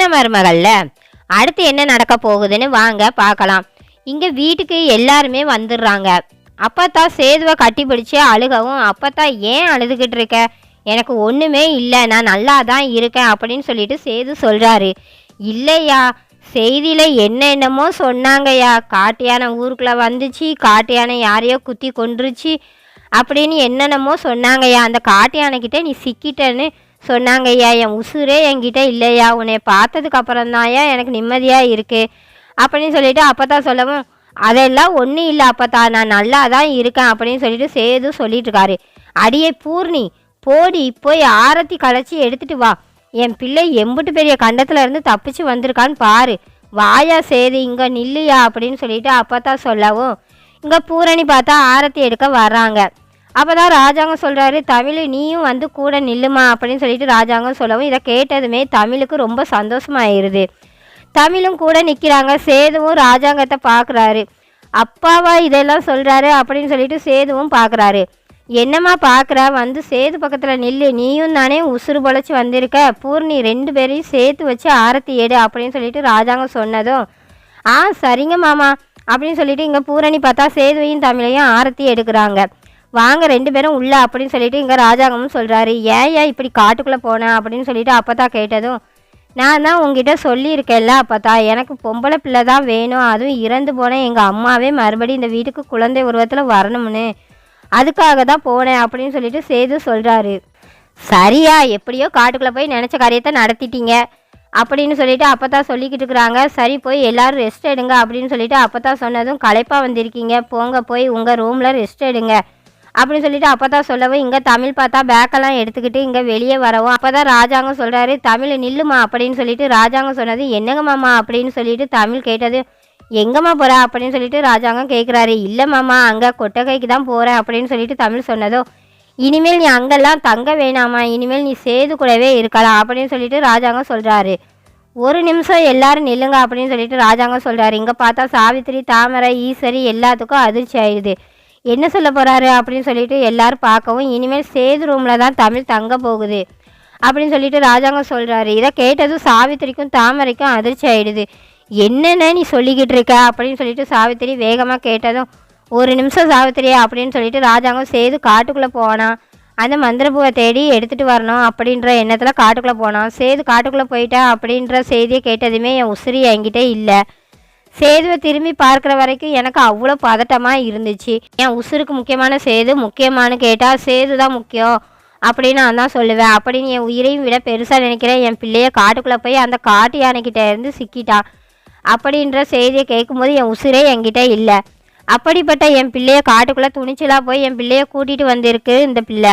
சின்ன மருமகள்ல. அடுத்து என்ன நடக்க போகுதுன்னு வாங்க பார்க்கலாம். இங்கே வீட்டுக்கு எல்லாருமே வந்துடுறாங்க. அப்பத்தா சேதுவை கட்டி பிடிச்சி அழுகவும், அப்பத்தா ஏன் அழுதுகிட்டு இருக்க, எனக்கு ஒன்றுமே இல்லை, நான் நல்லா தான் இருக்கேன் அப்படின்னு சொல்லிட்டு சேது சொல்கிறாரு. இல்லையா, செய்தியில் என்னென்னமோ சொன்னாங்கய்யா, காட்டு யானை ஊருக்குள்ளே வந்துச்சு, காட்டு யானை யாரையோ குத்தி கொன்றுச்சு அப்படின்னு என்னென்னமோ சொன்னாங்கய்யா. அந்த காட்டு யானைக்கிட்ட நீ சிக்கிட்டேன்னு சொன்னாங்கய்யா. என் உசுரே என்கிட்ட இல்லையா, உன்னை பார்த்ததுக்கு அப்புறம்தான்யா எனக்கு நிம்மதியாக இருக்குது அப்படின்னு சொல்லிட்டு அப்பத்தா சொல்லவும், அதெல்லாம் ஒன்றும் இல்லை அப்பத்தா, நான் நல்லா தான் இருக்கேன் அப்படின்னு சொல்லிட்டு சேது சொல்லிட்டு இருக்காரு. அடியே பூர்ணி, போடி போய் ஆரத்தி களைச்சி எடுத்துட்டு வா, என் பிள்ளை எம்புட்டு பெரிய கண்டத்தில் இருந்து தப்பிச்சு வந்திருக்கான்னு பாரு, வாயா சேது இங்கே நில்லையா அப்படின்னு சொல்லிட்டு அப்பத்தா சொல்லவும், இங்கே பூரணி பார்த்தா ஆரத்தி எடுக்க வர்றாங்க. அப்போ தான் ராஜாங்கம் சொல்கிறாரு, தமிழ் நீயும் வந்து கூட நில்லுமா அப்படின்னு சொல்லிட்டு ராஜாங்கம் சொல்லவும், இதை கேட்டதுமே தமிழுக்கு ரொம்ப சந்தோஷமாயிருது. தமிழும் கூட நிற்கிறாங்க. சேதுவும் ராஜாங்கத்தை பார்க்குறாரு. அப்பாவா இதெல்லாம் சொல்கிறாரு அப்படின்னு சொல்லிட்டு சேதுவும் பார்க்குறாரு. என்னம்மா பார்க்குற, வந்து சேது பக்கத்தில் நில்லு, நீயும் தானே உசுறு பொழைச்சி வந்திருக்க, பூர்ணி 2 பேரையும் சேர்த்து வச்சு ஆரத்தி எடு அப்படின்னு சொல்லிட்டு ராஜாங்கம் சொன்னதும், சரிங்க மாமா அப்படின்னு சொல்லிட்டு இங்கே பூரணி பார்த்தா சேதுவையும் தமிழையும் ஆரத்தி எடுக்கிறாங்க. வாங்க 2 பேரும் உள்ள அப்படின்னு சொல்லிட்டு இங்கே ராஜாங்கமும் சொல்கிறாரு. ஏன் இப்படி காட்டுக்குள்ளே போனேன் அப்படின்னு சொல்லிட்டு அப்பத்தா கேட்டதும், நான் தான் உங்ககிட்ட சொல்லியிருக்கேன்ல அப்பத்தா, எனக்கு பொம்பளை பிள்ளை தான் வேணும், அதுவும் இறந்து போனேன் எங்கள் அம்மாவே மறுபடியும் இந்த வீட்டுக்கு குழந்தை உருவத்தில் வரணும்னு, அதுக்காக தான் போனேன் அப்படின்னு சொல்லிட்டு சேது சொல்கிறாரு. சரியா, எப்படியோ காட்டுக்குள்ளே போய் நினச்ச காரியத்தை நடத்திட்டீங்க அப்படின்னு சொல்லிட்டு அப்பத்தா சொல்லிக்கிட்டு இருக்கிறாங்க. சரி போய் எல்லோரும் ரெஸ்ட் எடுங்க அப்படின்னு சொல்லிட்டு அப்பத்தா சொன்னதும், களைப்பாக வந்திருக்கீங்க, போங்க போய் உங்கள் ரூமில் ரெஸ்ட் எடுங்க அப்படின்னு சொல்லிட்டு அப்பத்தா சொல்லவும், இங்கே தமிழ் பார்த்தா பேக்கெல்லாம் எடுத்துக்கிட்டு இங்கே வெளியே வரவும், அப்போ தான் ராஜாங்கம் சொல்கிறாரு, தமிழ் நில்லுமா அப்படின்னு சொல்லிட்டு ராஜாங்கம் சொன்னது, என்னங்க மாமா அப்படின்னு சொல்லிட்டு தமிழ் கேட்டது, எங்கம்மா போகிற அப்படின்னு சொல்லிட்டு ராஜாங்கம் கேட்குறாரு. இல்லை மாமா, அங்கே கொட்டகைக்கு தான் போகிறேன் அப்படின்னு சொல்லிட்டு தமிழ் சொன்னதோ, இனிமேல் நீ அங்கெல்லாம் தங்க வேணாமா, இனிமேல் நீ சேது கூடவே இருக்கலாம் அப்படின்னு சொல்லிட்டு ராஜாங்கம் சொல்கிறாரு. 1 நிமிஷம் எல்லாரும் நில்லுங்க அப்படின்னு சொல்லிட்டு ராஜாங்கம் சொல்கிறாரு. இங்கே பார்த்தா சாவித்திரி, தாமரை, ஈஸ்வரி எல்லாத்துக்கும் அதிர்ச்சி ஆயிடுது. என்ன சொல்ல போகிறாரு அப்படின்னு சொல்லிட்டு எல்லாரும் பார்க்கவும், இனிமேல் சேது ரூமில் தான் தமிழ் தங்க போகுது அப்படின்னு சொல்லிட்டு ராஜாங்கம் சொல்கிறாரு. இதை கேட்டதும் சாவித்திரிக்கும் தாமரைக்கும் அதிர்ச்சி ஆயிடுது. என்னென்ன நீ சொல்லிக்கிட்டு இருக்க அப்படின்னு சொல்லிட்டு சாவித்திரி வேகமாக கேட்டதும், 1 நிமிஷம் சாவித்திரியா அப்படின்னு சொல்லிட்டு ராஜாங்கம் சேது காட்டுக்குள்ளே போனான். அந்த மந்திரப்பூவை தேடி எடுத்துகிட்டு வரணும் அப்படின்ற எண்ணத்தில் காட்டுக்குள்ளே போனான். சேது காட்டுக்குள்ளே போயிட்டேன் அப்படின்ற செய்தியை கேட்டதுமே என் உசிரி என்கிட்ட இல்லை. சேதுவை திரும்பி பார்க்குற வரைக்கும் எனக்கு அவ்வளோ பதட்டமாக இருந்துச்சு. என் உசுருக்கு முக்கியமான சேது முக்கியமானு கேட்டால் சேது தான் முக்கியம் அப்படின்னு நான் தான் சொல்லுவேன். அப்படின்னு என் உயிரையும் விட பெருசாக நினைக்கிறேன் என் பிள்ளைய காட்டுக்குள்ளே போய் அந்த காட்டு யானைக்கிட்ட இருந்து சிக்கிட்டான் அப்படின்ற செய்தியை கேட்கும்போது என் உசுரே என்கிட்ட இல்லை. அப்படிப்பட்ட என் பிள்ளைய காட்டுக்குள்ளே துணிச்சலாக போய் என் பிள்ளைய கூட்டிகிட்டு வந்திருக்கு இந்த பிள்ளை.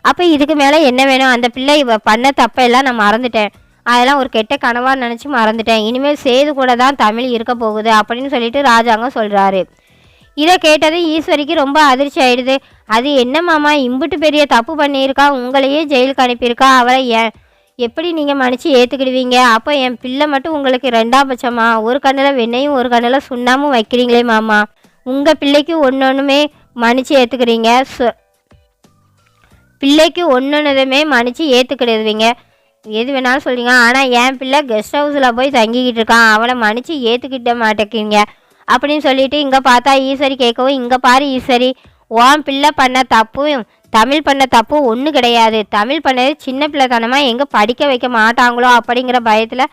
அப்போ இதுக்கு மேலே என்ன வேணும், அந்த பிள்ளை பண்ண தப்பெல்லாம் நான் மறந்துட்டேன், அதெல்லாம் ஒரு கெட்ட கனவாக நினச்சி மறந்துட்டேன், இனிமேல் சேது கூட தான் தமிழ் இருக்க போகுது அப்படின்னு சொல்லிட்டு ராஜாங்கம் சொல்கிறாரு. இதை கேட்டது ஈஸ்வரிக்கு ரொம்ப அதிர்ச்சி ஆயிடுது. அது என்ன மாமா, இம்புட்டு பெரிய தப்பு பண்ணியிருக்கா, உங்களையே ஜெயிலுக்கு அனுப்பியிருக்கா, அவளை எப்படி நீங்கள் மன்னிச்சு ஏற்றுக்கிடுவீங்க, அப்போ என் பிள்ளை மட்டும் உங்களுக்கு 2ஆம் பட்சமா, ஒரு கண்ணில் வெண்ணையும் ஒரு கண்ணில் சுண்ணாமும் வைக்கிறீங்களே மாமா, உங்கள் பிள்ளைக்கு ஒன்றுமே மன்னிச்சு ஏற்றுக்கிறீங்க, பிள்ளைக்கு ஒன்றுமே மன்னிச்சு ஏற்றுக்கிடுவீங்க, எது வேணாலும் சொல்கிறீங்க, ஆனால் என் பிள்ளை கெஸ்ட் ஹவுஸில் போய் தங்கிக்கிட்டு இருக்கான், அவளை மன்னிச்சு ஏற்றுக்கிட்ட மாட்டேங்கிறீங்க அப்படின்னு சொல்லிட்டு இங்கே பார்த்தா ஈஸ்வரி கேட்கவும், இங்கே பாரு ஈஸ்வரி, உன் பிள்ளை பண்ண தப்பும் தமிழ் பண்ண தப்பு ஒன்றும் கிடையாது, தமிழ் பண்ணது சின்ன பிள்ளைத்தனமாக எங்கே படிக்க வைக்க மாட்டாங்களோ அப்படிங்கிற பயத்தில்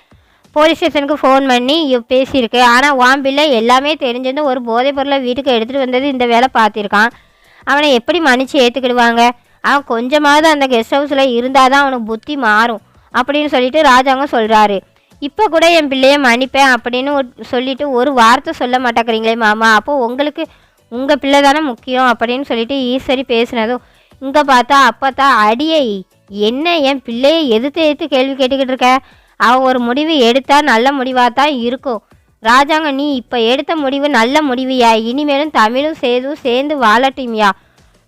போலீஸ் ஸ்டேஷனுக்கு ஃபோன் பண்ணி பேசியிருக்கு. ஆனால் உன் பிள்ளை எல்லாமே தெரிஞ்சிருந்து ஒரு போதைப் பொருளை வீட்டுக்கு எடுத்துகிட்டு வந்தது இந்த வேலை பார்த்திருக்கான், அவனை எப்படி மன்னிச்சு ஏற்றுக்கிடுவாங்க, அவன் கொஞ்சமாவது அந்த கெஸ்ட் ஹவுஸில் இருந்தால் தான் அவனுக்கு புத்தி மாறும் அப்படின்னு சொல்லிட்டு ராஜாங்கம் சொல்கிறாரு. இப்போ கூட என் பிள்ளையை மன்னிப்பேன் அப்படின்னு சொல்லிட்டு ஒரு வார்த்தை சொல்ல மாட்டேங்கிறீங்களே மாமா, அப்போது உங்களுக்கு உங்கள் பிள்ளை தானே முக்கியம் அப்படின்னு சொல்லிட்டு ஈஸ்வரி பேசினதும் இங்கே பார்த்தா அப்பத்தா, அடியை என்ன என் பிள்ளையை எதிர்த்து கேள்வி கேட்டுக்கிட்டு இருக்க, அவன் ஒரு முடிவு எடுத்தால் நல்ல முடிவாக தான் இருக்கும், ராஜாங்க நீ இப்போ எடுத்த முடிவு நல்ல முடிவுயா, இனிமேலும் தமிழும் சேதும் சேர்ந்து வாழட்டும்யா,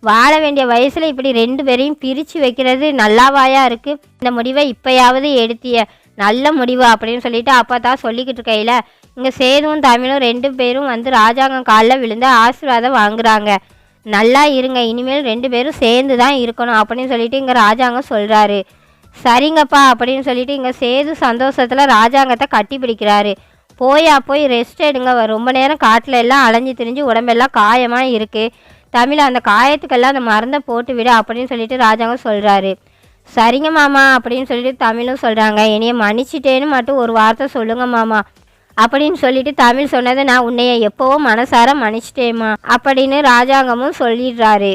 வாழ வேண்டிய வயசில் இப்படி 2 பேரையும் பிரித்து வைக்கிறது நல்லாவாயா இருக்குது, இந்த முடிவை இப்போயாவது எடுத்திய நல்ல முடிவு அப்படின்னு சொல்லிட்டு அப்பா தான் சொல்லிக்கிட்டு இருக்கையில் இங்கே சேதுவும் தமிழும் 2 பேரும் வந்து ராஜாங்கம் காலில் விழுந்து ஆசீர்வாதம் வாங்குறாங்க. நல்லா இருங்க, இனிமேல் 2 பேரும் சேர்ந்து தான் இருக்கணும் அப்படின்னு சொல்லிட்டு இங்கே ராஜாங்கம் சொல்கிறாரு. சரிங்கப்பா அப்படின்னு சொல்லிட்டு இங்கே சேது சந்தோஷத்தில் ராஜாங்கத்தை கட்டி பிடிக்கிறாரு. போய் ரெஸ்ட் எடுங்க, ரொம்ப நேரம் காட்டில் எல்லாம் அலைஞ்சு திரிஞ்சு உடம்பெல்லாம் காயமாக இருக்குது, தமிழ் அந்த காயத்துக்கெல்லாம் அந்த மருந்தை போட்டு விடு அப்படின்னு சொல்லிட்டு ராஜாங்கம் சொல்கிறாரு. சரிங்க மாமா அப்படின்னு சொல்லிட்டு தமிழும் சொல்கிறாங்க. என்னைய மன்னிச்சிட்டேன்னு மட்டும் ஒரு வார்த்தை சொல்லுங்க மாமா அப்படின்னு சொல்லிட்டு தமிழ் சொன்னதை நான் உன்னைய எப்போவோ மனசார மன்னிச்சிட்டேம்மா அப்படின்னு ராஜாங்கமும் சொல்லிடுறாரு.